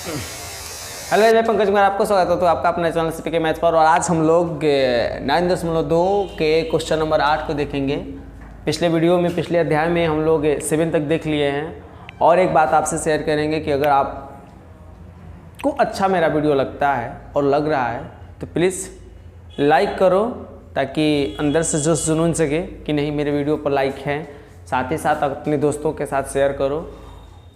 Hello मैं पंकज कुमार, आपको स्वागत है तो आपका अपने चैनल सीपीके मैथ्स पर। और आज हम लोग 9.2 के क्वेश्चन नंबर 8 को देखेंगे। पिछले वीडियो में, पिछले अध्याय में हम लोग 7 तक देख लिए हैं। और एक बात आपसे शेयर करेंगे कि अगर आपको अच्छा मेरा वीडियो लगता है और लग रहा है तो प्लीज़ लाइक करो, ताकि अंदर से जो जुनून सके कि नहीं मेरे वीडियो पर लाइक है। साथ ही साथ अपने दोस्तों के साथ शेयर करो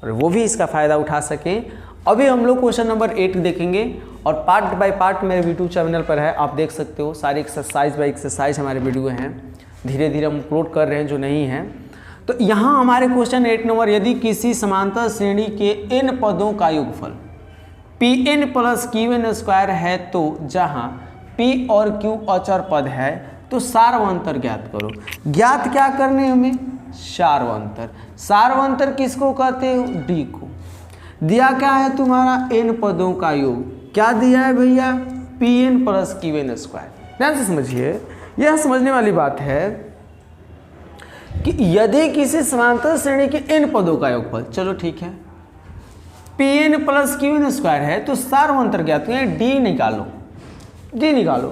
और वो भी इसका फ़ायदा उठा सकें। अभी हम लोग क्वेश्चन नंबर 8 देखेंगे और पार्ट बाय पार्ट मेरे यूट्यूब चैनल पर है, आप देख सकते हो। सारी एक्सरसाइज बाय एक्सरसाइज हमारे वीडियो हैं, धीरे धीरे हम अपलोड कर रहे हैं जो नहीं है। तो यहाँ हमारे क्वेश्चन 8 नंबर, यदि किसी समांतर श्रेणी के n पदों का योगफल Pn प्लस Qn स्क्वायर है तो जहाँ P और Q अचर पद है तो सार्वंतर ज्ञात करो। ज्ञात क्या करने हमें? सार्वंतर। सार्वंतर किसको कहते हो? D को। दिया क्या है तुम्हारा? n पदों का योग। क्या दिया है भैया? Pn plus Qn square. ध्यान से समझिए, यह समझने वाली बात है कि यदि किसी समांतर श्रेणी के n पदों का योगफल, चलो ठीक है, Pn प्लस Qn स्क्वायर है तो सार्वंतर ज्ञात करें, D निकालो, D निकालो।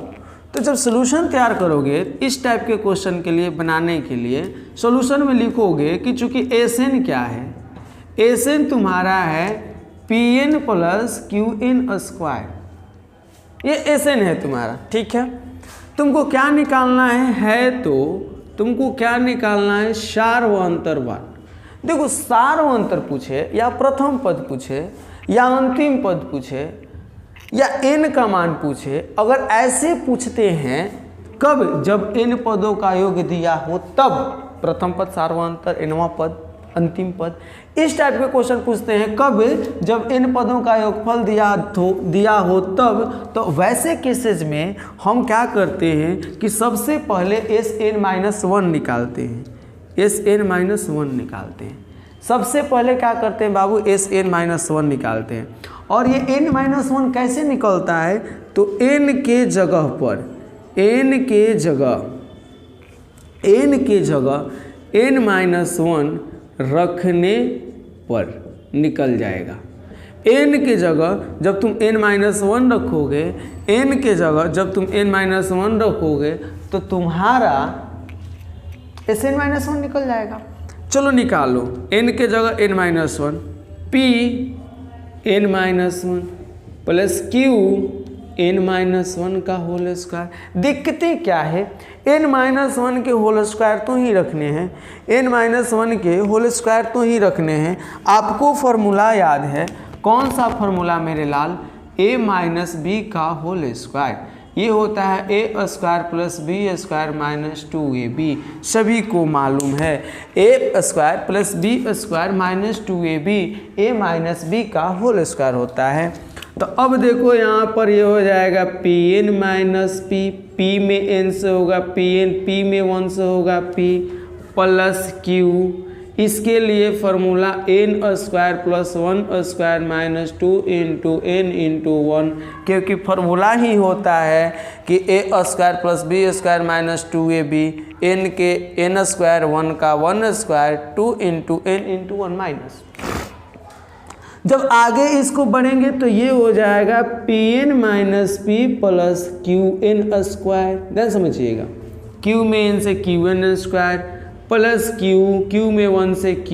तो जब सोल्यूशन तैयार करोगे इस टाइप के क्वेश्चन के लिए, बनाने के लिए सोल्यूशन में लिखोगे कि चूंकि Sn क्या है? Sn तुम्हारा है Pn प्लस Qn स्क्वायर, ये Sn है तुम्हारा, ठीक है। तुमको क्या निकालना है तो तुमको क्या निकालना है? सार्वंतर मान। देखो, सार्वंतर पूछे या प्रथम पद पूछे या अंतिम पद पूछे या n का मान पूछे, अगर ऐसे पूछते हैं कब? जब n पदों का योग दिया हो तब। प्रथम पद सार्वंतर, nवां पद अंतिम पद, इस टाइप के क्वेश्चन पूछते हैं कब? जब n पदों का योगफल दिया हो तब। तो वैसे केसेस में हम क्या करते हैं कि सबसे पहले Sn-1 निकालते हैं। Sn-1 निकालते हैं। सबसे पहले क्या करते हैं बाबू? Sn-1 निकालते हैं। और ये n-1 कैसे निकलता है? तो n के जगह पर n-1 रखने पर निकल जाएगा। n के जगह जब तुम n-1 रखोगे, n के जगह जब तुम n-1 रखोगे तो तुम्हारा Sn-1 निकल जाएगा। चलो निकालो, n के जगह n-1, Pn-1 प्लस Qn-1 का होल स्क्वायर। दिक्कतें क्या है? n-1 के होल स्क्वायर तो ही रखने हैं, n-1 के होल स्क्वायर तो ही रखने हैं। आपको फॉर्मूला याद है, कौन सा फॉर्मूला मेरे लाल? a माइनस बी का होल स्क्वायर। ये होता है a square plus b square minus 2ab। सभी को मालूम है a square plus b square minus 2ab a minus b का होल स्क्वायर होता है। तो अब देखो यहाँ पर ये हो जाएगा Pn माइनस पी, P में n से होगा Pn, P में 1 से होगा P प्लस Q। इसके लिए formula n square plus 1 square minus 2 into n into 1, क्योंकि फॉर्मूला ही होता है कि a square plus b square minus 2ab, n के n स्क्वायर 1 का 1 square 2 into n into 1 minus. जब आगे इसको बढ़ेंगे तो ये हो जाएगा Pn minus p plus Qn square. ध्यान समझिएगा, Q में n से Qn स्क्वायर प्लस Q में 1 से Q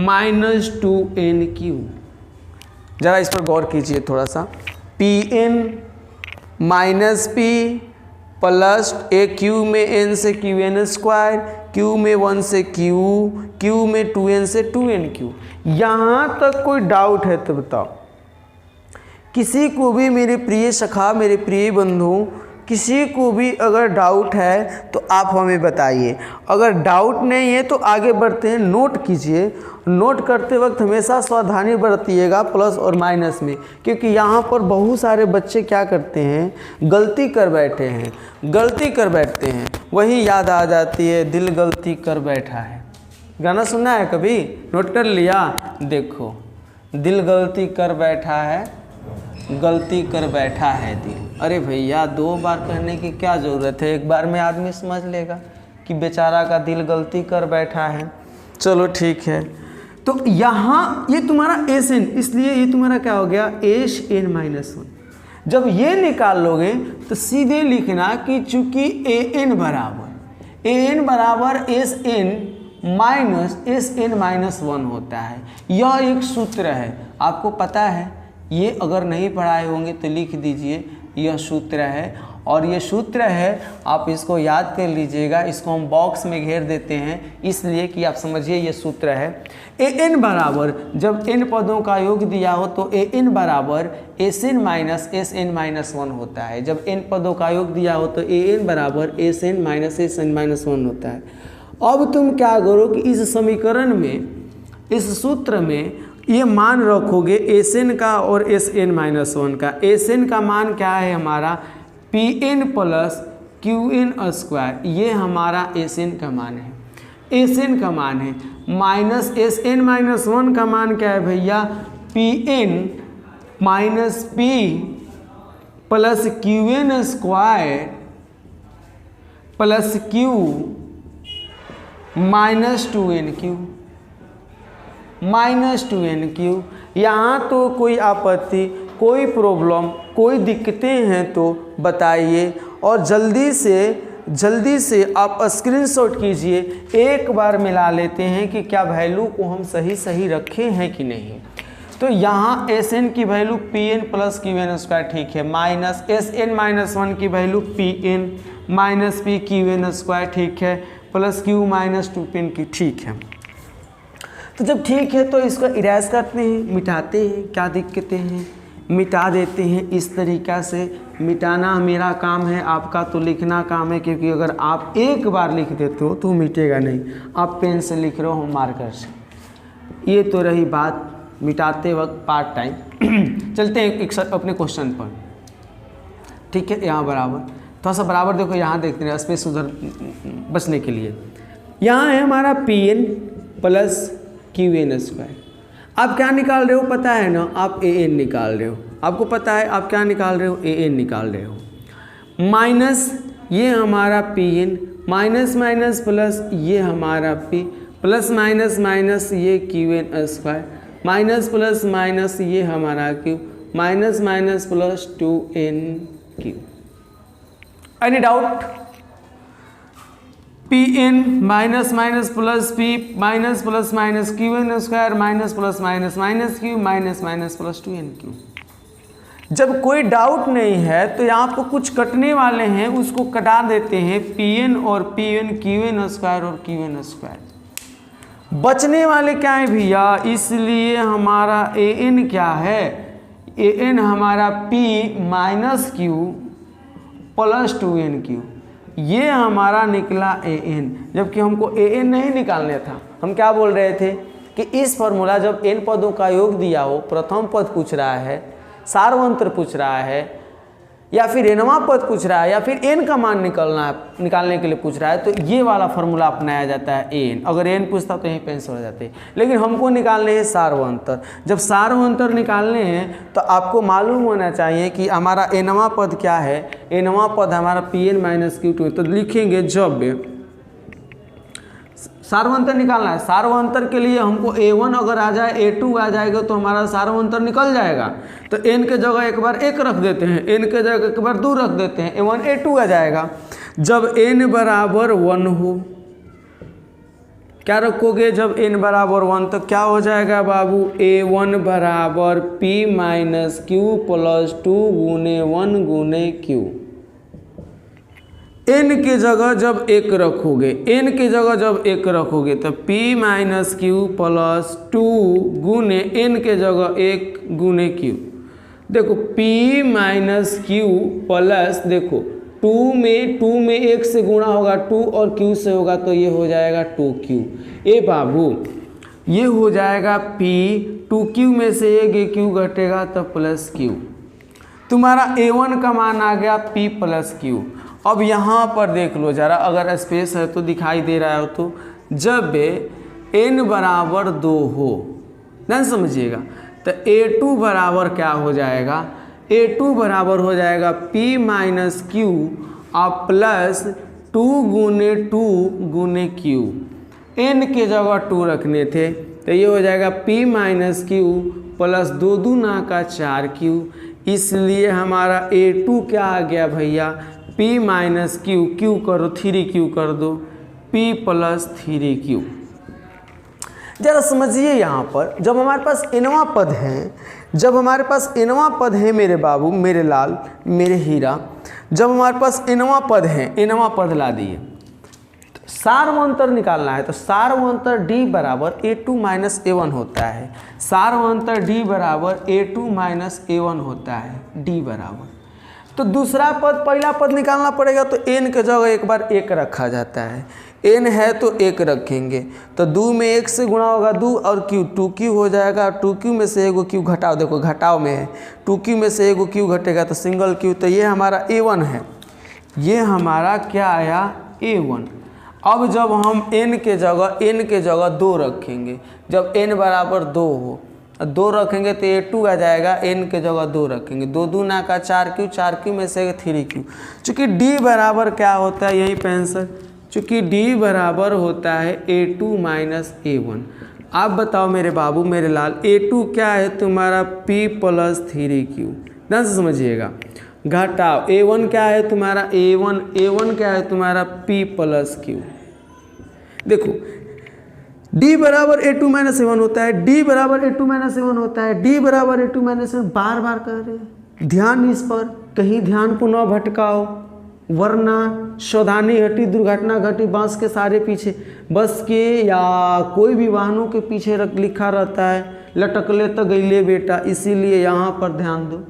माइनस 2nQ। जरा इस पर गौर कीजिए थोड़ा सा। Pn minus p plus Q में n से Qn स्क्वायर, Q में 1 से Q में 2n से 2nQ। यहाँ तक कोई डाउट है तो बताओ। किसी को भी, मेरे प्रिय सखा, मेरे प्रिय बंधु, किसी को भी अगर डाउट है तो आप हमें बताइए। अगर डाउट नहीं है तो आगे बढ़ते हैं। नोट कीजिए, नोट करते वक्त हमेशा सावधानी बरतिएगा प्लस और माइनस में, क्योंकि यहाँ पर बहुत सारे बच्चे क्या करते हैं? गलती कर बैठते हैं। वही याद आ जाती है, दिल गलती कर बैठा है। गाना सुना है कभी? नोट कर लिया? देखो, दिल गलती कर बैठा है दिल। अरे भैया, 2 बार कहने की क्या ज़रूरत है? एक बार में आदमी समझ लेगा कि बेचारा का दिल गलती कर बैठा है। चलो ठीक है। तो यहाँ ये तुम्हारा एस एन, इसलिए ये तुम्हारा क्या हो गया एस एन माइनस 1। जब ये निकाल लोगे तो सीधे लिखना कि चूंकि ए एन बराबर एस एन माइनस 1 होता है। यह एक सूत्र है, आपको पता है, ये अगर नहीं पढ़ाए होंगे तो लिख दीजिए, यह सूत्र है। और ये सूत्र है, आप इसको याद कर लीजिएगा। इसको हम बॉक्स में घेर देते हैं इसलिए कि आप समझिए ये सूत्र है। ए एन बराबर, जब एन पदों का योग दिया हो तो ए एन बराबर एस एन माइनस 1 होता है। जब एन पदों का योग दिया हो तो ए एन बराबर एस एन माइनस 1 होता है। अब तुम क्या करो कि इस समीकरण में, इस सूत्र में ये मान रखोगे एस एन का और एस एन माइनस 1 का। एस एन का मान क्या है हमारा p n plus q n square, ये हमारा एस एन का मान है, एस एन का मान है। माइनस एस एन माइनस 1 का मान क्या है भैया, p n minus p plus q n square plus q minus 2nq, minus 2nq। यहाँ तो कोई आपत्ति, कोई प्रॉब्लम, कोई दिक्कतें हैं तो बताइए और जल्दी से आप स्क्रीनशॉट कीजिए। एक बार मिला लेते हैं कि क्या वैल्यू को हम सही रखे हैं कि नहीं। तो यहाँ एस एन की value p n plus q n square ठीक है, माइनस एस एन माइनस 1 की value p n minus p q n square ठीक है, प्लस क्यू माइनस 2n की ठीक है। तो जब ठीक है तो इसको इरेज करते हैं, मिटाते हैं, क्या दिक्कतें हैं, मिटा देते हैं। इस तरीक़ा से मिटाना मेरा काम है, आपका तो लिखना काम है, क्योंकि अगर आप एक बार लिख देते हो तो मिटेगा नहीं। आप पेन से लिख रहे हो, हम मार्कर से। ये तो रही बात मिटाते वक्त पार्ट टाइम। चलते हैं एक अपने क्वेश्चन पर, ठीक है। यहाँ बराबर, थोड़ा सा बराबर देखो, यहाँ देखते हैं स्पेस उधर बचने के लिए। यहाँ है हमारा p n plus q n square. आप क्या निकाल रहे हो पता है ना, आप ए एन निकाल रहे हो, आपको पता है आप क्या निकाल रहे हो, ए एन निकाल रहे हो। माइनस ये हमारा p n, minus minus plus ये हमारा पी, प्लस माइनस माइनस ये q n square, minus plus minus ये हमारा q, minus minus plus 2nq। Any doubt? P n minus minus plus p minus plus minus q n square minus plus minus minus q minus minus plus 2nq। जब कोई doubt नहीं है तो यहाँ आपको कुछ कटने वाले हैं, उसको कटा देते हैं, पी एन और p n, q n square और क्यू एन स्क्वायर। बचने वाले क्या है भैया, इसलिए हमारा ए एन क्या है, ए एन हमारा P minus Q plus 2nq, ये हमारा निकला ए एन। जबकि हमको ए एन नहीं निकालने था, हम क्या बोल रहे थे कि इस फॉर्मूला जब एन पदों का योग दिया हो, प्रथम पद पूछ रहा है, सार्वंतर पूछ रहा है, या फिर एनवा पद पूछ रहा है, या फिर एन का मान निकालने के लिए पूछ रहा है, तो ये वाला फॉर्मूला अपनाया जाता है ए एन। अगर एन पूछता तो यहीं पेंसिल हो जाते, लेकिन हमको निकालने हैं सार्वंतर। जब सार्वंतर निकालने हैं तो आपको मालूम होना चाहिए कि हमारा एनवा पद क्या है। एनवा पद हमारा पी एन माइनस क्यू 2, तो लिखेंगे जब सार्वंतर निकालना है, सार्वंतर के लिए हमको a1 अगर आ जाए, a2 आ जाएगा तो हमारा सार्वंतर निकल जाएगा। तो n के जगह एक बार 1 रख देते हैं, n के जगह एक बार 2 रख देते हैं, a1 a2 आ जाएगा। जब n बराबर 1 हो, क्या रखोगे, जब n बराबर 1 तो क्या हो जाएगा बाबू, a1 बराबर p माइनस क्यू प्लस 2 गुने 1 गुने q। n के जगह जब 1 रखोगे, n के जगह जब 1 रखोगे तो p माइनस क्यू प्लस 2 गुने n के जगह 1 गुने q। देखो p माइनस क्यू प्लस, देखो 2 में 1 से गुणा होगा 2 और q से होगा तो ये हो जाएगा 2q। ए बाबू ये हो जाएगा p, 2q में से एक q घटेगा तो प्लस q। तुम्हारा a1 का मान आ गया p प्लस q। अब यहाँ पर देख लो जरा, अगर स्पेस है तो दिखाई दे रहा हो तो, जब n बराबर 2 हो, ध्यान समझिएगा, तो a2 बराबर क्या हो जाएगा, a2 बराबर हो जाएगा p माइनस क्यू और प्लस 2 गुने q। n के जगह 2 रखने थे, तो ये हो जाएगा p माइनस क्यू प्लस 2 दूना का 4q, इसलिए हमारा A2 क्या आ गया भैया, p माइनस क्यू, क्यू करो 3q कर दो, p प्लस 3q। जरा समझिए यहाँ पर, जब हमारे पास इनवा पद है, जब हमारे पास इनवा पद है मेरे बाबू, मेरे लाल, मेरे हीरा, जब हमारे पास इनवा पद है, इनवा पद ला दिए, तो सार्वंतर निकालना है, तो सार्वंतर d बराबर A2 माइनस A1 होता है, सार्वंतर d बराबर A2 माइनस A1 होता है, d बराबर। तो दूसरा पद, पहला पद निकालना पड़ेगा, तो n के जगह एक बार 1 रखा जाता है, n है तो 1 रखेंगे, तो 2 में 1 से गुणा होगा 2 और q 2q हो जाएगा, 2q में से एगो q घटाओ, देखो घटाव में है, 2q में से एगो q घटेगा तो सिंगल q, तो ये हमारा A1 है, ये हमारा क्या आया A1। अब जब हम n के जगह 2 रखेंगे, जब n बराबर 2 हो, 2 रखेंगे तो A2 आ जाएगा, n के जगह 2 रखेंगे, 2 दूना का 4q, 4q में से 3q। चूँकि d बराबर क्या होता है, यहीं पे आंसर, चूँकि d बराबर होता है A2 माइनस A1। आप बताओ मेरे बाबू, मेरे लाल, A2 क्या है तुम्हारा p प्लस 3q, ध्यान से समझिएगा, घटाओ A1 क्या है तुम्हारा A1 क्या है तुम्हारा p प्लस q। देखो d बराबर A2 माइनस A1 होता है, d बराबर A2 माइनस A1 होता है, d बराबर A2 माइनस A1 बार बार कर रहे हैं, ध्यान इस पर, कहीं ध्यान को न भटकाओ, वरना सावधानी घटी दुर्घटना घटी, बांस के सारे पीछे, बस के या कोई भी वाहनों के पीछे लिखा रहता है लटकले तो गईले बेटा, इसीलिए यहाँ पर ध्यान दो,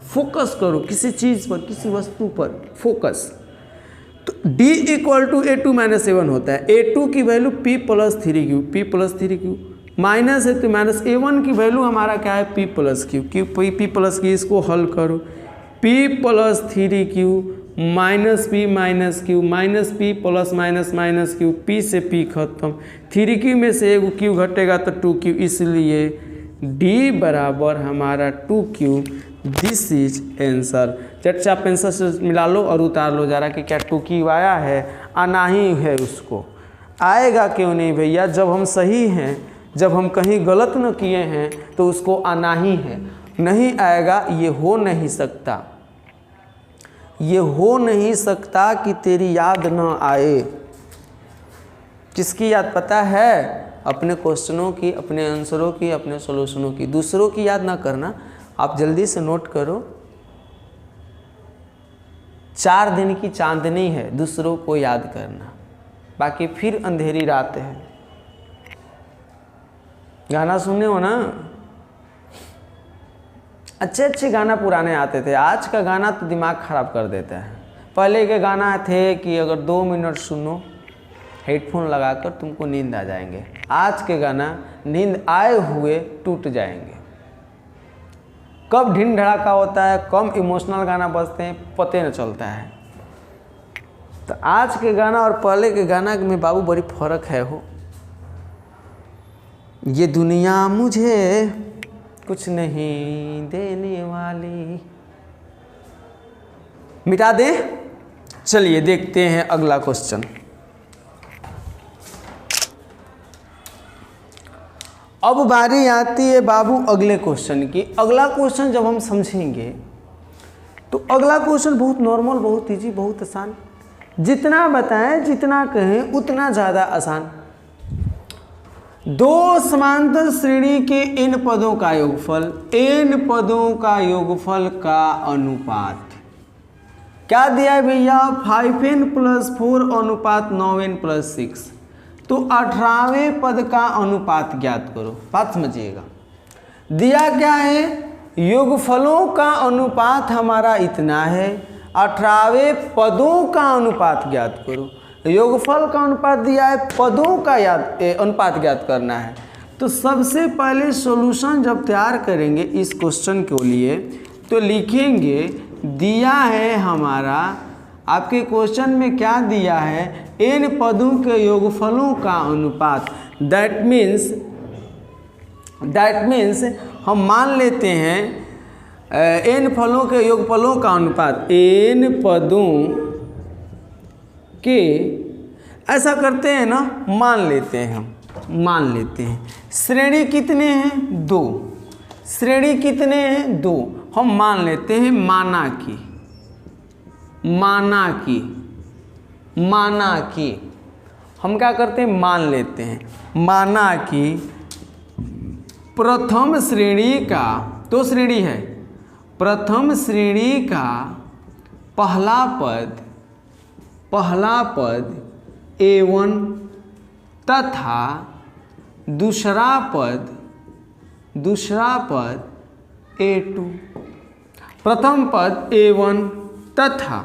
फोकस करो किसी चीज़ पर, किसी वस्तु पर फोकस। तो d equal to A2 minus A1 होता है, A2 की value p plus 3q, minus है तो माइनस, A1 की वैल्यू हमारा क्या है p plus q, p plus q, इसको हल करो, p plus 3q minus p minus q, minus p plus minus minus q, p से p खत्म, 3q में से एगो q घटेगा तो 2q, इसलिए d बराबर हमारा 2q, दिस इज आंसर। चट से आप आंसर से मिला लो और उतार लो जरा कि क्या 2q आया है, आना ही है उसको, आएगा क्यों नहीं भैया, जब हम सही हैं, जब हम कहीं गलत न किए हैं तो उसको आना ही है, नहीं आएगा ये हो नहीं सकता, ये हो नहीं सकता कि तेरी याद न आए। किसकी याद पता है, अपने क्वेश्चनों की, अपने आंसरों की, अपने सॉल्यूशनों की, दूसरों की याद ना करना। आप जल्दी से नोट करो, 4 दिन की चांदनी है दूसरों को याद करना, बाकी फिर अंधेरी रात है। गाना सुने हो ना, अच्छे अच्छे गाना पुराने आते थे, आज का गाना तो दिमाग ख़राब कर देता है। पहले के गाना थे कि अगर 2 मिनट सुनो हेडफोन लगाकर तुमको नींद आ जाएंगे, आज के गाना नींद आए हुए टूट जाएंगे। कब ढिन ढड़ाका होता है, कम इमोशनल गाना बजते हैं, पते न चलता है। तो आज के गाना और पहले के गाना में बाबू बड़ी फर्क है हो। ये दुनिया मुझे कुछ नहीं देने वाली, मिटा दे। चलिए देखते हैं अगला क्वेश्चन। अब बारी आती है बाबू अगले क्वेश्चन की। अगला क्वेश्चन जब हम समझेंगे तो अगला क्वेश्चन बहुत नॉर्मल, बहुत इजी, बहुत आसान, जितना बताएं जितना कहें उतना ज़्यादा आसान। 2 समांतर श्रेणी के n पदों का योगफल, n पदों का योगफल का अनुपात क्या दिया है भैया, 5n + 4 अनुपात 9n + 6। तो 18वें पद का अनुपात ज्ञात करो। बात समझिएगा, दिया क्या है, योगफलों का अनुपात हमारा इतना है, 18वें पदों का अनुपात ज्ञात करो। योगफल का अनुपात दिया है, पदों का अनुपात ज्ञात करना है। तो सबसे पहले सॉल्यूशन जब तैयार करेंगे इस क्वेश्चन के लिए तो लिखेंगे, दिया है हमारा, आपके क्वेश्चन में क्या दिया है, n पदों के योगफलों का अनुपात। दैट मीन्स हम मान लेते हैं n फलों के योगफलों का अनुपात, n पदों के, ऐसा करते हैं ना, मान लेते हैं हम मान लेते हैं। श्रेणी कितने हैं? 2। श्रेणी कितने हैं? 2। हम मान लेते हैं माना की, माना की, माना की। हम क्या करते हैं? मान लेते हैं माना कि प्रथम श्रेणी का, 2 श्रेणी है, प्रथम श्रेणी का पहला पद A1 तथा दूसरा पद A2। प्रथम पद A1 तथा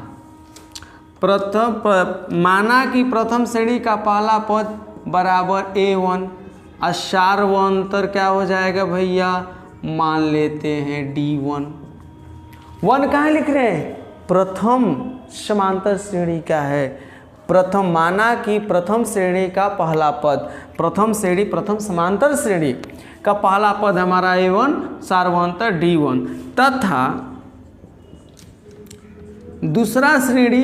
माना कि प्रथम श्रेणी का पहला पद बराबर A1 और सार्वंतर क्या हो जाएगा भैया? मान लेते हैं D1। 1 कहाँ लिख रहे हैं? प्रथम समांतर श्रेणी का है। प्रथम माना कि प्रथम श्रेणी का पहला पद, प्रथम श्रेणी प्रथम समांतर श्रेणी का पहला पद हमारा A1 सार्वंतर D1 तथा दूसरा श्रेणी,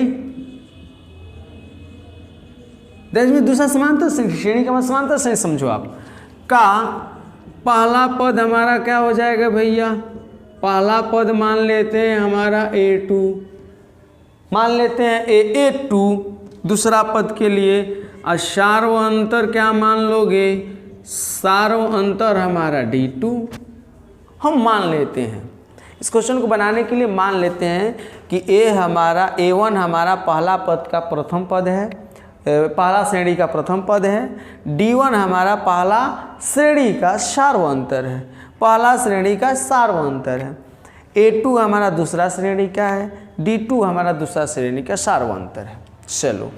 दूसरा समांतर श्रेणी का समांतर श्रेणी समझो आप, का पहला पद हमारा क्या हो जाएगा भैया? पहला पद मान लेते हैं हमारा A2, मान लेते हैं A2 दूसरा पद के लिए। और सार्व अंतर क्या मान लोगे? सार्व अंतर हमारा D2 हम मान लेते हैं। इस क्वेश्चन को बनाने के लिए मान लेते हैं कि A1 हमारा पहला पद का प्रथम पद है, पहला श्रेणी का प्रथम पद है। D1 हमारा पहला श्रेणी का सार्वंतर है, पहला श्रेणी का सार्वंतर है। A2 हमारा दूसरा श्रेणी का है, D2 हमारा दूसरा श्रेणी का सार्वंतर है। चलो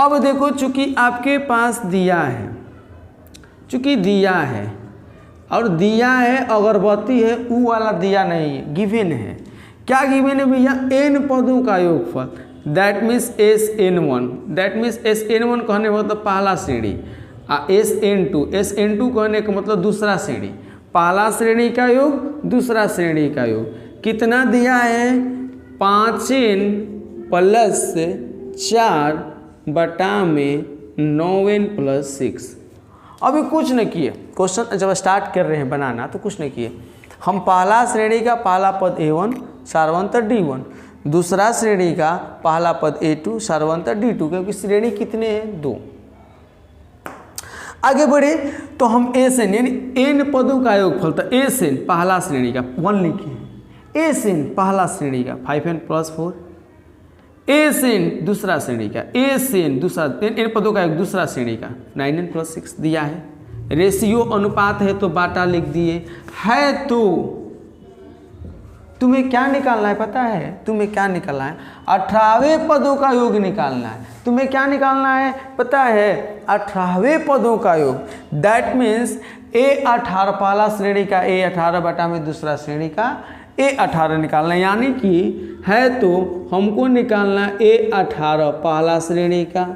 अब देखो, चूंकि आपके पास दिया है, चूंकि दिया है और दिया है अगरबत्ती है, ऊ वाला दिया नहीं है, गिवन है। क्या गिवन है भैया? n पदों का योगफल, that means SN1, that means SN1 कहने का मतलब पहला श्रेणी, SN2 कहने का मतलब दूसरा श्रेणी। पहला श्रेणी का योग, दूसरा श्रेणी का योग कितना दिया है? 5n प्लस 4 बटा में 9n प्लस 6। अभी कुछ नहीं किए, क्वेश्चन जब स्टार्ट कर रहे हैं बनाना तो कुछ नहीं किए। हम पहला श्रेणी का पहला पद A1 सार्वंतर D1, दूसरा श्रेणी का पहला पद A2 सार्वंतर D2, क्योंकि श्रेणी कितने हैं? 2। आगे बढ़े तो हम SN यानी n पदों का योगफल, तो SN पहला श्रेणी का 1 लिखे, SN पहला श्रेणी का 5n प्लस 4, SN दूसरा श्रेणी का, SN दूसरा n पदों का एक दूसरा श्रेणी का 9n प्लस 6 दिया है। रेशियो अनुपात है तो बाटा लिख दिए है। तो तुम्हें क्या निकालना है पता है? तुम्हें क्या निकालना है? 18वें पदों का योग निकालना है। तुम्हें क्या निकालना है पता है? 18वें पदों का योग। दैट मीन्स A18 पहला श्रेणी का A18 बटा में दूसरा श्रेणी का A18 निकालना है, यानी कि है तो हमको निकालना A18 पहला श्रेणी का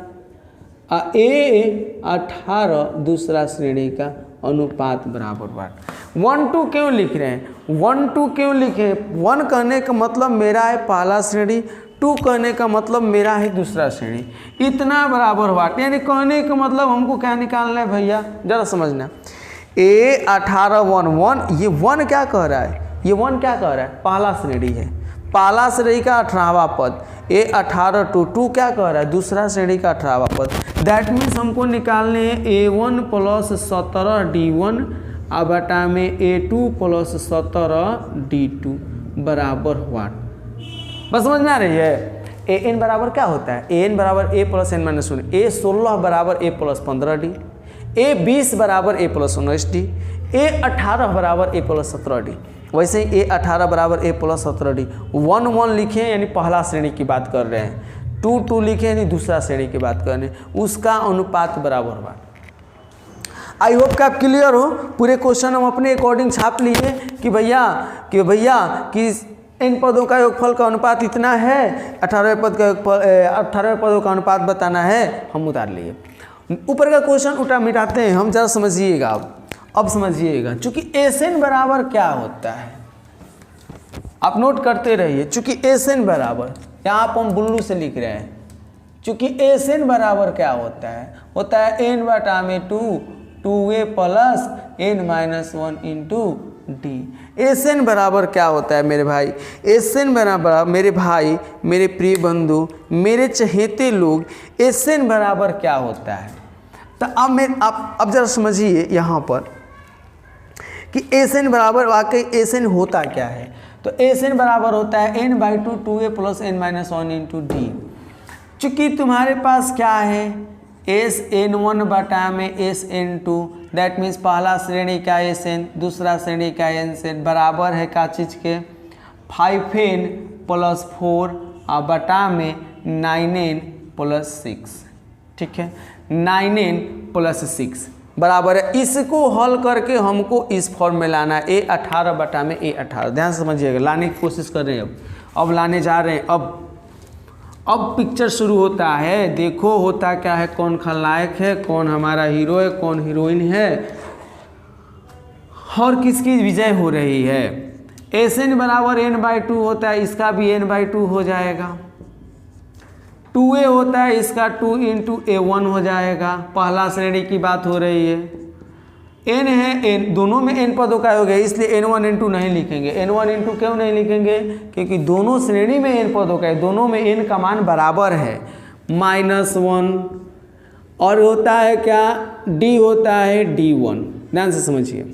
A18 दूसरा श्रेणी का अनुपात बराबर बाट। 1-2 क्यों लिख रहे हैं? 1-2 क्यों लिखे? 1 कहने का मतलब मेरा है पहला श्रेणी, 2 कहने का मतलब मेरा है दूसरा श्रेणी, इतना बराबर बाट। यानी कहने का मतलब हमको क्या निकालना है भैया? जरा समझना। A18 1 ये 1 क्या कह रहा है? ये 1 क्या कह रहा है? पहला श्रेणी है, पहला श्रेणी का 18वां पद। A18 2 क्या कह रहा है? दूसरा श्रेणी का 18वां पद। दैट मीन्स हमको निकालने हैं A1 प्लस 17 D1 बटा में A2 प्लस 17 D2 बराबर वाट। बस समझ में आ रही है? AN बराबर क्या होता है? AN बराबर A plus n minus 1, A16 बराबर A प्लस 15D, A20 बराबर A प्लस 19D, A18 बराबर A प्लस 17D। वैसे ही A18 बराबर A प्लस 17D। 1 लिखे यानी पहला श्रेणी की बात कर रहे हैं, 2 लिखे यानी दूसरा श्रेणी की बात कर रहे हैं, उसका अनुपात बराबर हुआ। आई होप कि आप क्लियर हो। पूरे क्वेश्चन हम अपने अकॉर्डिंग छाप लिए कि भैया कि इन पदों का योगफल का अनुपात इतना है, 18वें पद का योगफल 18वें पदों का अनुपात बताना है, हम उतार लिए। ऊपर का क्वेश्चन मिटाते हैं हम, जरा समझिएगा। अब समझिएगा, चूंकि SN बराबर क्या होता है आप नोट करते रहिए। चूंकि SN बराबर, यहाँ पर हम बुल्लू से लिख रहे हैं, चूंकि SN बराबर क्या होता है? होता है n बटा में 2 2a plus n minus 1 into d. S n बराबर क्या होता है मेरे भाई? एस एन बराबर मेरे भाई, मेरे प्रिय बंधु, मेरे चहेते लोग, एस एन बराबर क्या होता है? तो अब जरा समझिए यहाँ पर कि एस एन बराबर वाकई एस एन होता क्या है। तो एस एन बराबर होता है n/2 2a plus n minus 1 into D. चूँकि तुम्हारे पास क्या है एस एन 1 बटा में एस एन 2, दैट मीन्स पहला श्रेणी का एस एन, दूसरा श्रेणी का एस एन बराबर है का चीज़ के 5n प्लस 4 और बटा में 9n प्लस 6। ठीक है, 9n प्लस 6 बराबर है। इसको हल करके हमको इस फॉर्म में लाना है a18 बटा में a18। ध्यान से समझिएगा, लाने की कोशिश कर रहे हैं, अब लाने जा रहे हैं। अब पिक्चर शुरू होता है। देखो होता क्या है, कौन खलनायक है, कौन हमारा हीरो है, कौन हीरोइन है और किसकी विजय हो रही है। एस एन बराबर n/2 होता है, इसका भी n/2 हो जाएगा। 2a होता है, इसका 2 इंटू a1 हो जाएगा। पहला श्रेणी की बात हो रही है। n है, n दोनों में n पदों का हो गया, इसलिए n1 n2 नहीं लिखेंगे। n1 n2 क्यों नहीं लिखेंगे? क्योंकि दोनों श्रेणी में n पदों का है, दोनों में n का मान बराबर है -1। और होता है क्या, d होता है d1। ध्यान से समझिए,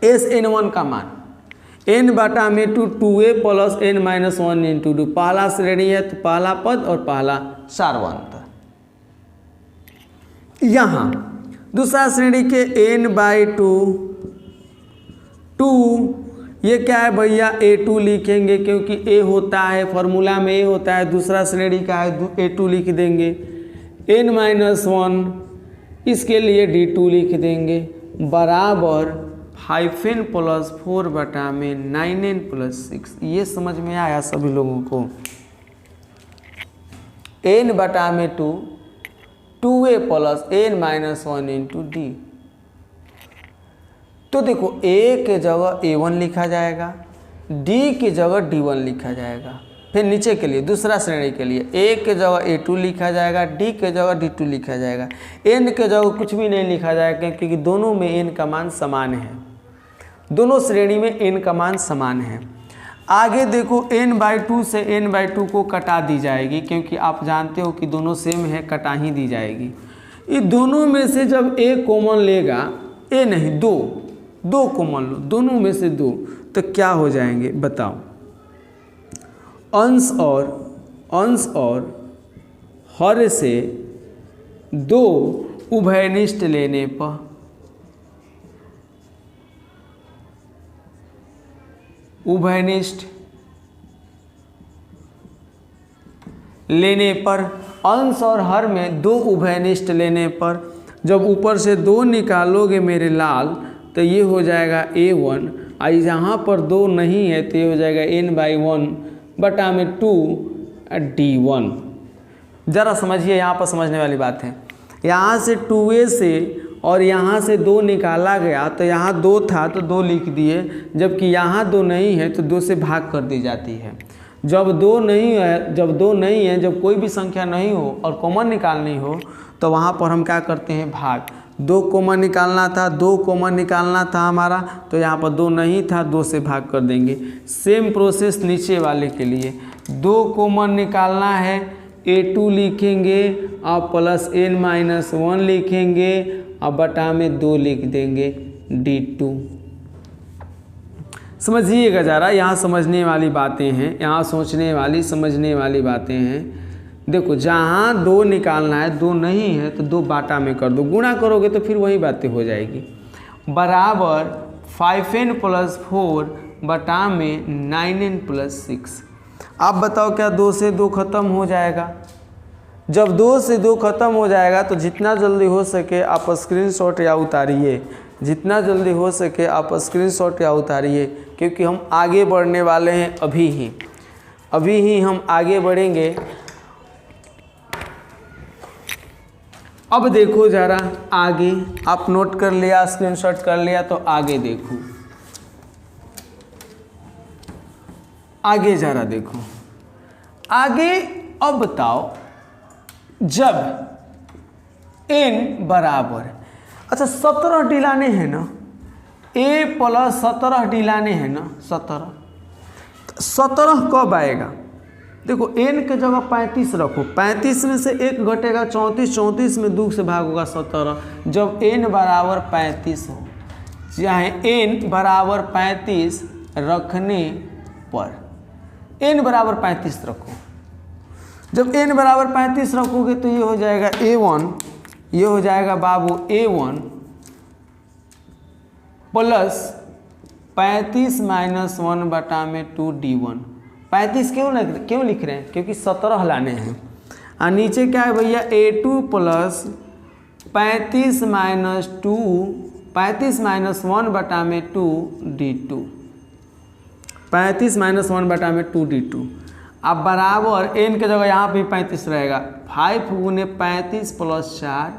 एस n1 का मान n बटा में 2a plus n minus 1 into 2। पहला श्रेणी है तो पहला पद और पहला सार्वंत। यहाँ दूसरा श्रेणी के n/2 2, ये क्या है भैया a2 लिखेंगे क्योंकि a होता है फॉर्मूला में a होता है, दूसरा श्रेणी का है a2 लिख देंगे। n माइनस 1 इसके लिए d2 लिख देंगे बराबर 5n प्लस 4 बटा में 9n प्लस 6। ये समझ में आया सभी लोगों को? n बटा में 2a plus n minus 1 into D. तो देखो a के जगह a1 लिखा जाएगा, d की जगह d1 लिखा जाएगा। फिर नीचे के लिए दूसरा श्रेणी के लिए a के जगह a2 लिखा जाएगा, d के जगह d2 लिखा जाएगा। n के जगह कुछ भी नहीं लिखा जाएगा क्योंकि दोनों में n का मान समान है, दोनों श्रेणी में n का मान समान है। आगे देखो n/2 से n/2 को कटा दी जाएगी क्योंकि आप जानते हो कि दोनों सेम है, कटा ही दी जाएगी। ये दोनों में से जब a कॉमन लेगा, a नहीं दो कॉमन लो, दोनों में से 2, तो क्या हो जाएंगे बताओ? अंश और हर से 2 उभयनिष्ठ लेने पर अंश और हर में 2 उभयनिष्ठ लेने पर जब ऊपर से 2 निकालोगे मेरे लाल तो ये हो जाएगा a1। और यहाँ पर 2 नहीं है तो ये हो जाएगा n/1 बटा में 2 d1। ज़रा समझिए, यहाँ पर समझने वाली बात है। यहाँ से 2a से और यहाँ से 2 निकाला गया तो यहाँ 2 था तो 2 लिख दिए, जबकि यहाँ 2 नहीं है तो 2 से भाग कर दी जाती है। जब 2 नहीं है, जब कोई भी संख्या नहीं हो और कॉमन निकालनी हो तो वहाँ पर हम क्या करते हैं, भाग। 2 कॉमन निकालना था हमारा, तो यहाँ पर 2 नहीं था, 2 से भाग कर देंगे। सेम प्रोसेस नीचे वाले के लिए, 2 कॉमन निकालना है, a2 लिखेंगे और प्लस n माइनस 1 लिखेंगे और बटा में 2 लिख देंगे d2। समझिएगा ज़रा, यहाँ समझने वाली बातें हैं, यहाँ सोचने वाली समझने वाली बातें हैं। देखो जहाँ 2 निकालना है, 2 नहीं है तो 2 बाटा में कर दो, गुणा करोगे तो फिर वही बातें हो जाएगी। बराबर 5n प्लस 4 बटा में 9n प्लस 6। आप बताओ क्या 2 से 2 खत्म हो जाएगा? जब 2 से 2 खत्म हो जाएगा तो जितना जल्दी हो सके आप स्क्रीनशॉट या उतारिए, जितना जल्दी हो सके आप स्क्रीनशॉट या उतारिए, क्योंकि हम आगे बढ़ने वाले हैं। अभी ही हम आगे बढ़ेंगे। अब देखो ज़रा आगे, आप नोट कर लिया, स्क्रीनशॉट कर लिया तो आगे देखो, आगे ज़रा देखो आगे। अब बताओ जब n बराबर, अच्छा 17 डी लाने हैं ना, a प्लस 17 डी लाने हैं ना, 17 कब आएगा? देखो n के जगह 35 रखो, 35 में से 1 घटेगा 34, 34 में 2 से भाग होगा 17। जब n बराबर 35 हो, चाहे n बराबर 35 रखने पर, n बराबर 35 रखो, जब n बराबर 35 रखोगे तो ये हो जाएगा a1, ये हो जाएगा बाबू a1 प्लस 35 माइनस 1/2d1। 35 क्यों लिख रहे हैं? क्योंकि 17 लाने हैं। और नीचे क्या है भैया, a2 plus 35 minus 1/2d2, 35 minus 1/2d2। अब बराबर n के जगह यहाँ पे 35 रहेगा, 5 गुने 35 प्लस 4,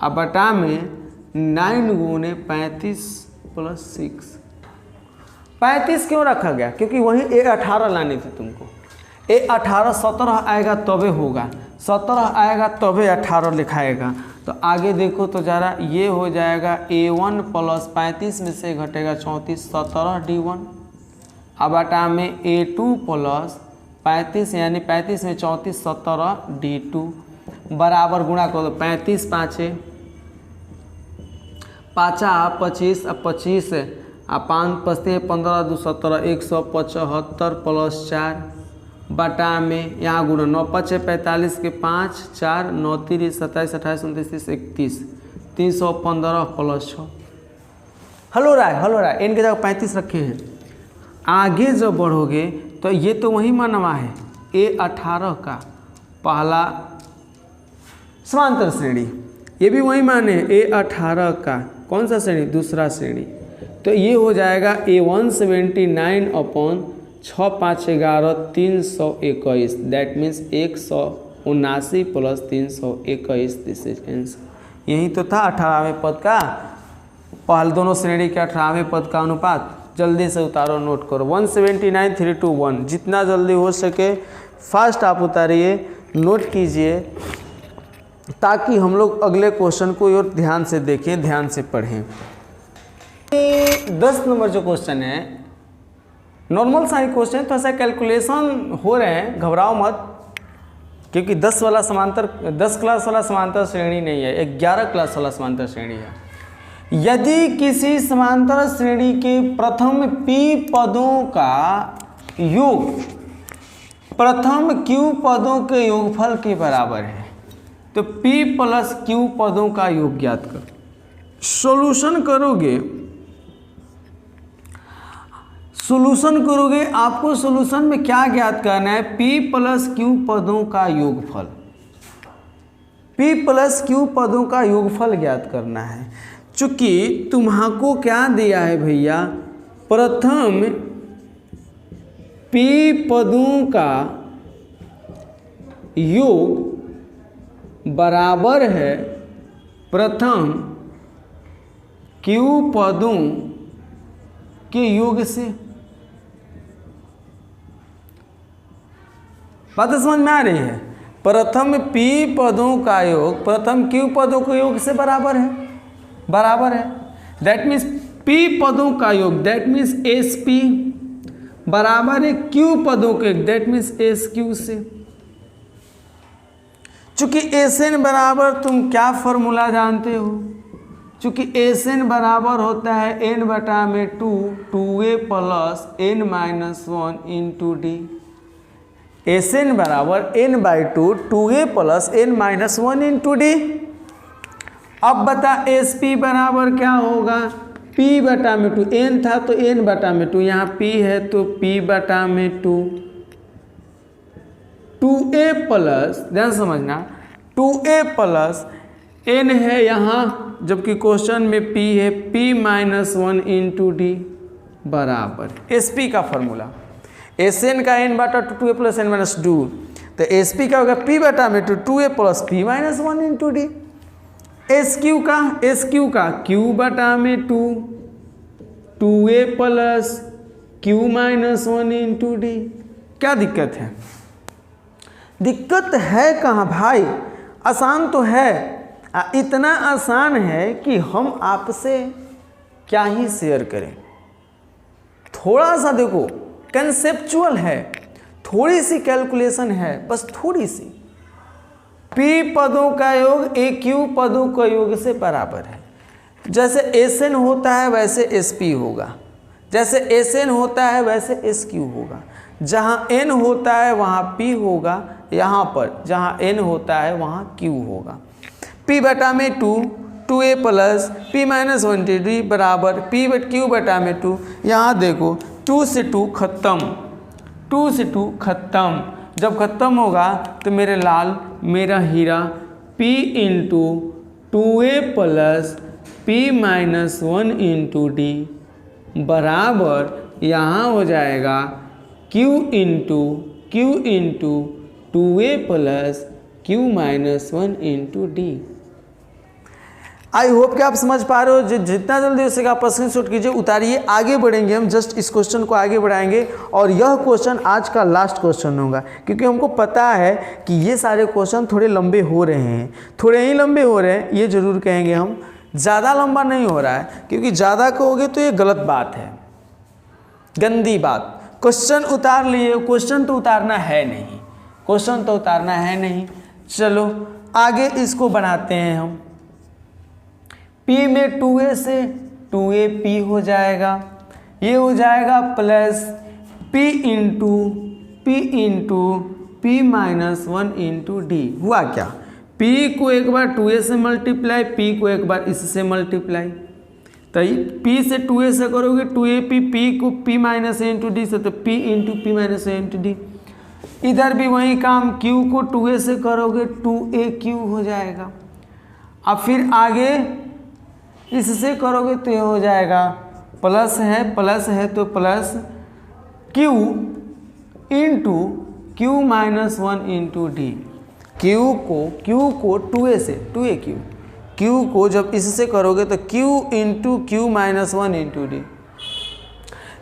अब बटा में 9 गुने 35 प्लस 6। 35 क्यों रखा गया? क्योंकि वहीं a18 लानी थी तुमको। a18 17 आएगा तबे होगा, 17 आएगा तबे 18 लिखाएगा। तो आगे देखो तो ज़रा, ये हो जाएगा a1 प्लस 35 में से घटेगा 34, 17d1। अब बटा में a2 प्लस 35 यानी 35 में 34, 17d2 बराबर गुणा कर दो, 35 5 25, अब 25 अब 5 पचते 15 2 17, 175 प्लस 4 बटा में यहाँ गुणा 9 5 45 के 5 4 9 3 27 28 29 31, 315 प्लस 6। हलो रहा है, n के जगह 35 रखे हैं। आगे जब बढ़ोगे तो ये तो वही मानवा है, a18 का पहला समांतर श्रेणी, ये भी वही माने a18 का कौन सा श्रेणी? दूसरा श्रेणी। तो ये हो जाएगा a179 upon 6 5 11 321, that means 179 plus 321, this is answer. यही तो था 18वें पद का, पहले दोनों श्रेणी के 18वें पद का अनुपात। जल्दी से उतारो, नोट करो 179 3 2 1, जितना जल्दी हो सके फास्ट आप उतारिए, नोट कीजिए, ताकि हम लोग अगले क्वेश्चन को और ध्यान से देखें, ध्यान से पढ़ें। 10 नंबर जो क्वेश्चन है नॉर्मल सा ही क्वेश्चन है, थोड़ा सा कैलकुलेशन हो रहे हैं, घबराओ मत, क्योंकि 10 क्लास वाला समांतर श्रेणी नहीं है, 11 क्लास वाला समांतर श्रेणी है। यदि किसी समांतर श्रेणी के प्रथम p पदों का योग प्रथम q पदों के योगफल के बराबर है, तो p प्लस q पदों का योग ज्ञात करो। सॉल्यूशन करोगे, आपको सॉल्यूशन में क्या ज्ञात करना है? p प्लस q पदों का योगफल, p प्लस q पदों का योगफल ज्ञात करना है। चूंकि तुम्हाको क्या दिया है भैया, प्रथम p पदों का योग बराबर है प्रथम q पदों के योग से। बात समझ में आ रही है? प्रथम p पदों का योग प्रथम q पदों के योग से बराबर है, दैट मीन्स p पदों का योग, दैट मीन्स sp बराबर है q पदों के, दैट मीन्स sq से। चूंकि Sn बराबर तुम क्या फॉर्मूला जानते हो? चूंकि Sn बराबर होता है n बटा में 2a plus n minus 1 into D. Sn बराबर n by 2a plus n minus 1 into D. अब बता Sp बराबर क्या होगा? p बटा में 2, n था तो n बटा में 2, यहाँ p है तो p बटा में 2, 2a प्लस, ध्यान समझना, 2a प्लस n है यहाँ, जबकि क्वेश्चन में p है, p माइनस 1 इंटू डी बराबर sp का फॉर्मूला। Sn का n बटा 2a प्लस n माइनस 2, तो sp का होगा p बटा में 2a plus p minus 1 into D. sq का q बटा में 2, 2a plus q minus 1 into D. क्या दिक्कत है? दिक्कत है कहाँ भाई? आसान तो है। इतना आसान है कि हम आपसे क्या ही शेयर करें। थोड़ा सा देखो, कंसेप्चुअल है, थोड़ी सी कैलकुलेशन है, बस थोड़ी सी। p पदों का योग aq पदों का योग से बराबर है। जैसे Sn होता है वैसे Sp होगा, जैसे Sn होता है वैसे Sq होगा। जहाँ n होता है वहाँ p होगा, यहाँ पर जहाँ n होता है वहाँ q होगा। p बटा में 2, 2a plus p minus 1d बराबर p बट q बटा में 2। यहाँ देखो 2 से 2 खत्म, 2 से 2 खत्म। जब खत्म होगा तो मेरे लाल मेरा हीरा p into 2a plus p minus 1 into d बराबर यहाँ हो जाएगा q into 2a plus q minus 1 into d। I hope कि आप समझ पा रहे हो। जितना जल्दी हो सके आप स्क्रीनशॉट कीजिए, उतारिए, आगे बढ़ेंगे हम। जस्ट इस क्वेश्चन को आगे बढ़ाएंगे और यह क्वेश्चन आज का लास्ट क्वेश्चन होगा, क्योंकि हमको पता है कि ये सारे क्वेश्चन थोड़े लंबे हो रहे हैं, थोड़े ही लंबे हो रहे हैं, ये जरूर कहेंगे हम। ज़्यादा लंबा नहीं हो रहा है, क्योंकि ज़्यादा कहोगे तो ये गलत बात है, गंदी बात। क्वेश्चन उतार लिए, क्वेश्चन तो उतारना है नहीं, क्वेश्चन तो उतारना है नहीं। चलो आगे इसको बनाते हैं हम। p में 2a से 2ap हो जाएगा, ये हो जाएगा plus p into p minus 1 into D. हुआ क्या, p को एक बार 2a से मल्टीप्लाई, p को एक बार इससे मल्टीप्लाई। तो p से 2a से करोगे 2ap, p को p minus a into D से, तो p into p minus a into D. इधर भी वही काम, q को 2a से करोगे 2aq हो जाएगा। अब फिर आगे इससे करोगे तो ये हो जाएगा प्लस है तो plus q into q minus 1 into D. q को 2a से 2aq, q को जब इससे करोगे तो q into q minus 1 into D.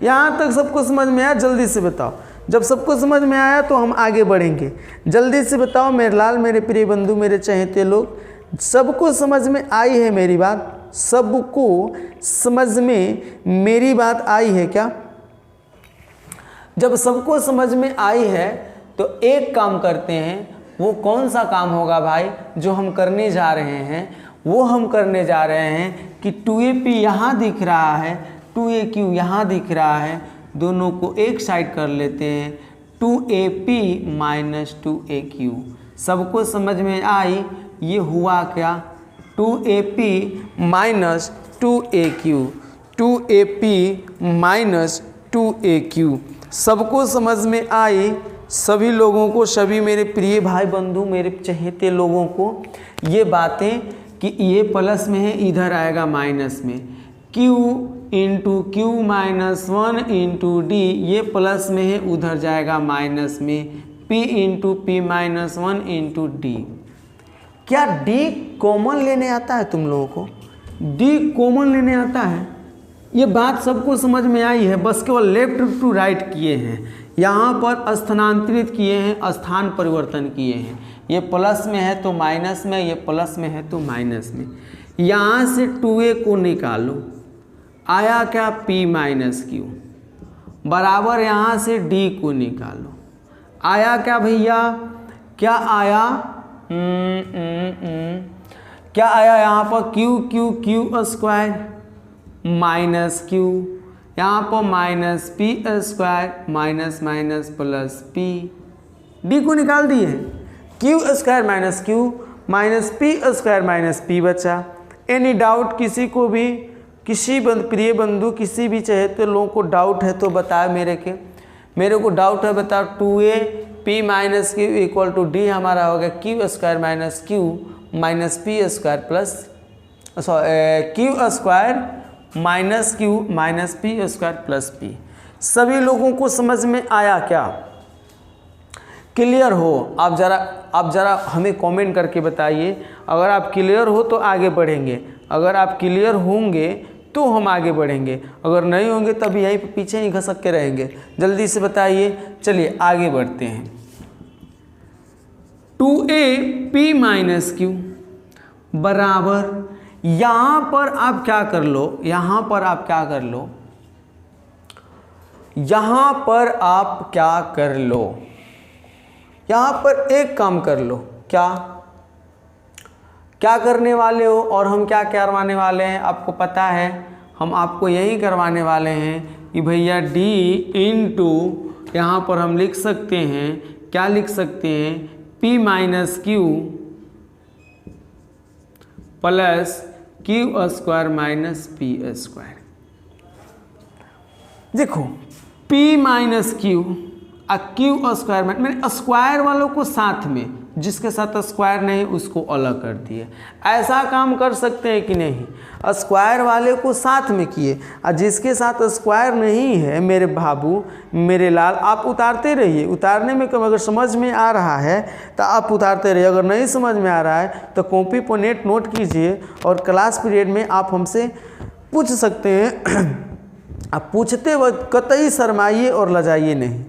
यहाँ तक सबको समझ में आया? जल्दी से बताओ। जब सबको समझ में आया तो हम आगे बढ़ेंगे। जल्दी से बताओ मेरे लाल, मेरे प्रिय बंधु, मेरे चहेते लोग, सबको समझ में आई है मेरी बात? सबको समझ में मेरी बात आई है क्या? जब सबको समझ में आई है तो एक काम करते हैं। वो कौन सा काम होगा भाई जो हम करने जा रहे हैं? वो हम करने जा रहे हैं कि 2ap यहाँ दिख रहा है, 2aq यहाँ दिख रहा है, दोनों को एक साइड कर लेते हैं। 2ap minus 2aq। सबको समझ में आई? ये हुआ क्या? 2ap minus 2aq, 2ap minus 2aq। सबको समझ में आई? सभी लोगों को, सभी मेरे प्रिय भाई बंधु, मेरे चहेते लोगों को ये बातें कि ये प्लस में है, इधर आएगा माइनस में। q into q minus 1 into D, ये प्लस में है, उधर जाएगा माइनस में। p into p minus 1 into D. क्या d कॉमन लेने आता है तुम लोगों को? d कॉमन लेने आता है? ये बात सबको समझ में आई है? बस केवल लेफ्ट टू राइट किए हैं, यहाँ पर स्थानांतरित किए हैं, स्थान परिवर्तन किए हैं। ये प्लस में है तो माइनस में, ये प्लस में है तो माइनस में। यहाँ से 2a को निकालो, आया क्या? p माइनस q बराबर यहाँ से d को निकालो, आया क्या भैया? क्या आया? क्या आया यहाँ पर? q स्क्वायर माइनस q, यहाँ पर minus p square minus minus plus p। d को निकाल दिए, q square minus q minus p square minus p बचा। एनी डाउट किसी को भी? किसी प्रिय बंधु, किसी भी चहेते लोगों को डाउट है तो बताए मेरे को डाउट है बताओ। 2a p minus q equal to d हमारा हो गया q square minus q minus p square plus q square minus q minus p square plus p। सभी लोगों को समझ में आया क्या? क्लियर हो? आप ज़रा हमें कमेंट करके बताइए। अगर आप क्लियर हो तो आगे बढ़ेंगे, अगर आप क्लियर होंगे तो हम आगे बढ़ेंगे, अगर नहीं होंगे तब यहीं पे पीछे ही घसक के रहेंगे। जल्दी से बताइए। चलिए आगे बढ़ते हैं। 2a p माइनस q बराबर, यहाँ पर आप क्या कर लो, यहाँ पर आप क्या कर लो, यहाँ पर आप क्या कर लो, यहाँ पर एक काम कर लो, क्या क्या करने वाले हो, और हम क्या करवाने वाले हैं आपको पता है, हम आपको यही करवाने वाले हैं कि भैया d इंटू यहाँ पर हम लिख सकते हैं, क्या लिख सकते हैं, p minus Q plus Q square minus P square. देखो p माइनस क्यू और क्यू स्क्वायर, मैंने स्क्वायर वालों को साथ में, जिसके साथ स्क्वायर नहीं उसको अलग कर दिए। ऐसा काम कर सकते हैं कि नहीं, स्क्वायर वाले को साथ में किए और जिसके साथ स्क्वायर नहीं है मेरे बाबू मेरे लाल, आप उतारते रहिए, उतारने में कम अगर समझ में आ रहा है तो आप उतारते रहिए, अगर नहीं समझ में आ रहा है तो कॉपी पर नोट कीजिए और क्लास पीरियड में आप हमसे पूछ सकते हैं। आप पूछते वक्त कतई शर्माइए और लजाइए नहीं,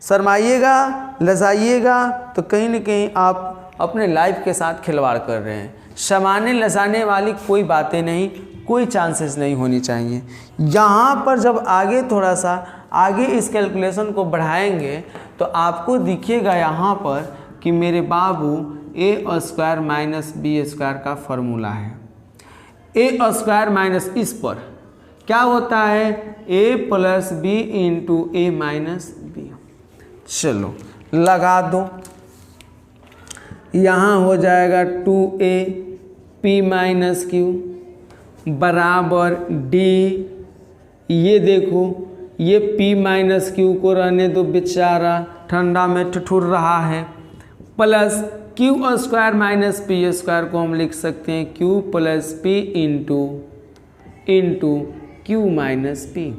शर्माइएगा लजाइएगा तो कहीं न कहीं आप अपने लाइफ के साथ खिलवाड़ कर रहे हैं। शर्माने लजाने वाली कोई बातें नहीं, कोई चांसेस नहीं होनी चाहिए। यहाँ पर जब आगे थोड़ा सा आगे इस कैलकुलेशन को बढ़ाएंगे तो आपको दिखेगा यहाँ पर कि मेरे बाबू ए स्क्वायर माइनस बी स्क्वायर का फॉर्मूला है। ए स्क्वायर माइनस इस पर क्या होता है, ए प्लस बी इंटू ए माइनस बी। चलो लगा दो, यहाँ हो जाएगा 2a p माइनस क्यू बराबर d, ये देखो ये p माइनस क्यू को रहने दो बेचारा ठंडा में ठिठुर रहा है, plus Q square minus P square को हम लिख सकते हैं q plus P into Q minus P.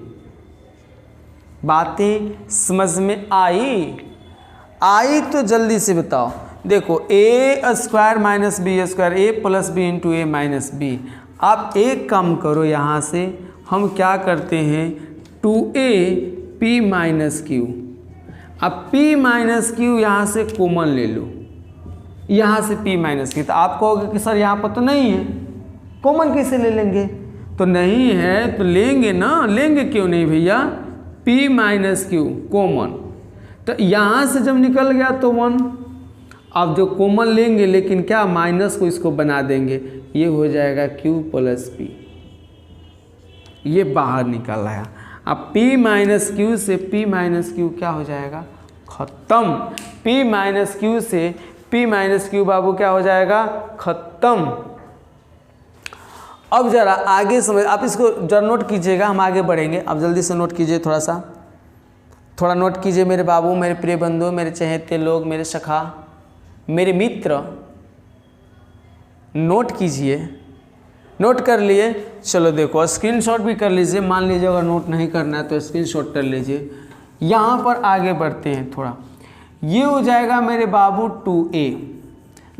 बातें समझ में आई तो जल्दी से बताओ। देखो ए स्क्वायर माइनस बी स्क्वायर, ए प्लस बी इंटू ए माइनस बी। आप एक काम करो, यहाँ से हम क्या करते हैं 2a p माइनस क्यू, अब p माइनस क्यू यहाँ से कॉमन ले लो, यहाँ से p माइनस क्यू, तो आप कहोगे कि सर यहाँ पर तो नहीं है, कॉमन कैसे ले लेंगे, तो नहीं है तो लेंगे ना, लेंगे क्यों नहीं भैया, p माइनस क्यू कॉमन, तो यहाँ से जब निकल गया तो 1, अब जो कॉमन लेंगे लेकिन क्या माइनस को इसको बना देंगे, ये हो जाएगा q प्लस पी, ये बाहर निकल आया। अब p माइनस क्यू से p माइनस क्यू क्या हो जाएगा, खत्म। p माइनस क्यू से p माइनस क्यू बाबू क्या हो जाएगा, खत्म। अब जरा आगे समझ, आप इसको जरा नोट कीजिएगा, हम आगे बढ़ेंगे। अब जल्दी से नोट कीजिए, थोड़ा नोट कीजिए मेरे बाबू, मेरे प्रिय बंधु, मेरे चहेते लोग, मेरे सखा, मेरे मित्र, नोट कीजिए। नोट कर लिए, चलो देखो स्क्रीनशॉट भी कर लीजिए, मान लीजिए अगर नोट नहीं करना है तो स्क्रीनशॉट कर लीजिए। यहाँ पर आगे बढ़ते हैं थोड़ा, ये हो जाएगा मेरे बाबू 2a,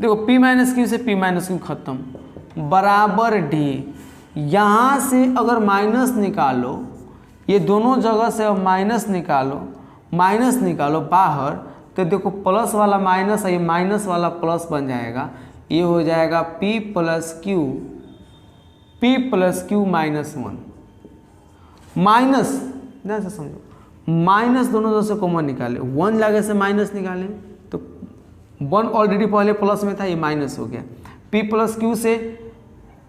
देखो p माइनस क्यू से p माइनस क्यू खत्म, बराबर d, यहाँ से अगर माइनस निकालो, ये दोनों जगह से अब माइनस निकालो बाहर, तो देखो प्लस वाला माइनस है, ये माइनस वाला प्लस बन जाएगा, ये हो जाएगा p plus q minus 1, minus ध्यान से समझो, माइनस दोनों तरफ से कॉमन निकाले, 1 जगह से माइनस निकाले तो 1 ऑलरेडी पहले प्लस में था, ये माइनस हो गया। p प्लस क्यू से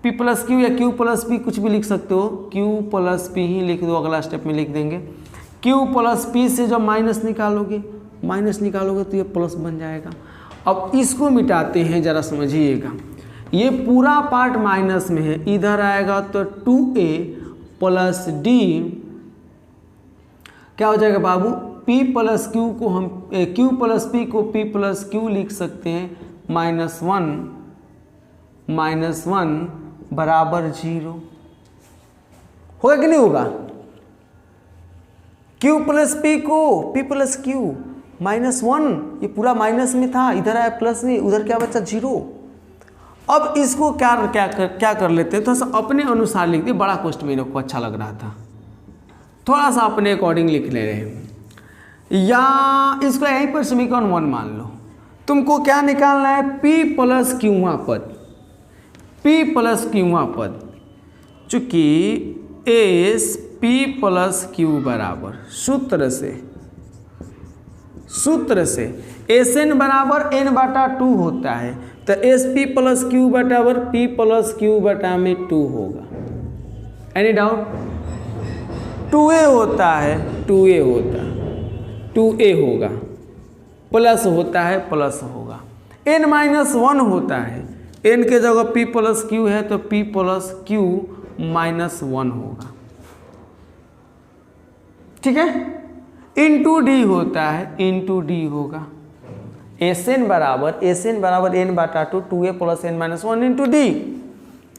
p प्लस क्यू या q प्लस p कुछ भी लिख सकते हो, q प्लस p ही लिख दो, अगला स्टेप में लिख देंगे। q प्लस p से जब माइनस निकालोगे तो ये प्लस बन जाएगा। अब इसको मिटाते हैं, जरा समझिएगा, ये पूरा पार्ट माइनस में है, इधर आएगा तो 2a प्लस d क्या हो जाएगा बाबू, p प्लस क्यू को हम q प्लस p को p प्लस क्यू लिख सकते हैं -1 बराबर 0, होगा कि नहीं होगा। q प्लस p को p प्लस क्यू -1, ये पूरा माइनस में था, इधर आया प्लस में, उधर क्या बचा 0। अब इसको क्या कर लेते हैं, थोड़ा सा अपने अनुसार लिख दिए, बड़ा क्वेश्चन मेरे को अच्छा लग रहा था, थोड़ा सा अपने अकॉर्डिंग लिख ले रहे हैं, या इसको यहीं पर समीकरण 1 मान लो। तुमको क्या निकालना है, p प्लस क्यू, वहाँ पर पी प्लस क्यूवा पद, चूंकि एस पी प्लस क्यू बराबर सूत्र से एस एन बराबर एन बटा 2 होता है, तो एस पी प्लस क्यू बराबर पी प्लस क्यू बटा में 2 होगा। Any doubt? 2a होता है, 2a होगा, प्लस होता है, प्लस होगा। n माइनस 1 होता है, n के जगह p प्लस क्यू है तो p प्लस क्यू माइनस 1 होगा, ठीक है। इंटू डी होता है, इंटू डी होगा। एस एन बराबर n बटा 2 2a plus n minus 1 into d.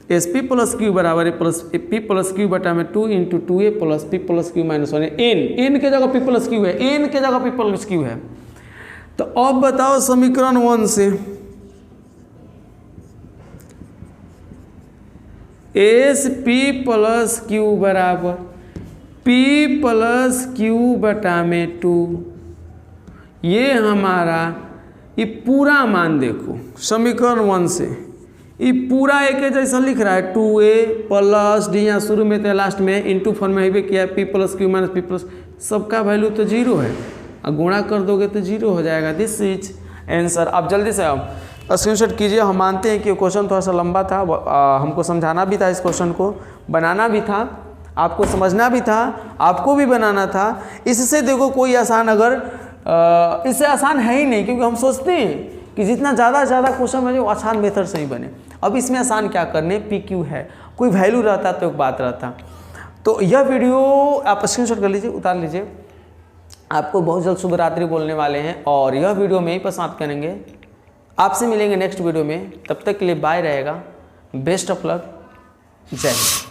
S p plus q बराबर पी प्लस क्यू बटा में 2 into 2a plus p plus q minus 1। N के जगह p प्लस क्यू है, n के जगह p प्लस क्यू है। तो अब बताओ समीकरण 1 से एस पी प्लस क्यू बराबर पी प्लस क्यू बटा में 2, ये हमारा ये पूरा मान देखो समीकरण 1 से, ये पूरा एक जैसा लिख रहा है 2a प्लस डी, यहाँ शुरू में तो लास्ट में इंटू फॉर्म में भी किया है, P plus q minus p plus, सबका वैल्यू तो 0 है, और गुणा कर दोगे तो 0 हो जाएगा। This is answer. आप जल्दी से आप स्क्रीनशॉट कीजिए। हम मानते हैं कि क्वेश्चन थोड़ा सा लंबा था, हमको समझाना भी था, इस क्वेश्चन को बनाना भी था, आपको समझना भी था, आपको भी बनाना था। इससे देखो कोई आसान अगर इससे आसान है ही नहीं, क्योंकि हम सोचते हैं कि जितना ज़्यादा से ज़्यादा क्वेश्चन बने वो आसान मेथड से ही बने। अब इसमें आसान क्या करने, पी क्यू है, कोई वैल्यू रहता तो एक बात रहता। तो यह वीडियो आप स्क्रीनशॉट कर लीजिए, उतार लीजिए। आपको बहुत जल्द शुभ रात्रि बोलने वाले हैं, और यह वीडियो में ही पर समाप्त करेंगे। आपसे मिलेंगे नेक्स्ट वीडियो में, तब तक के लिए बाय रहेगा। बेस्ट ऑफ लक, जय हिंद।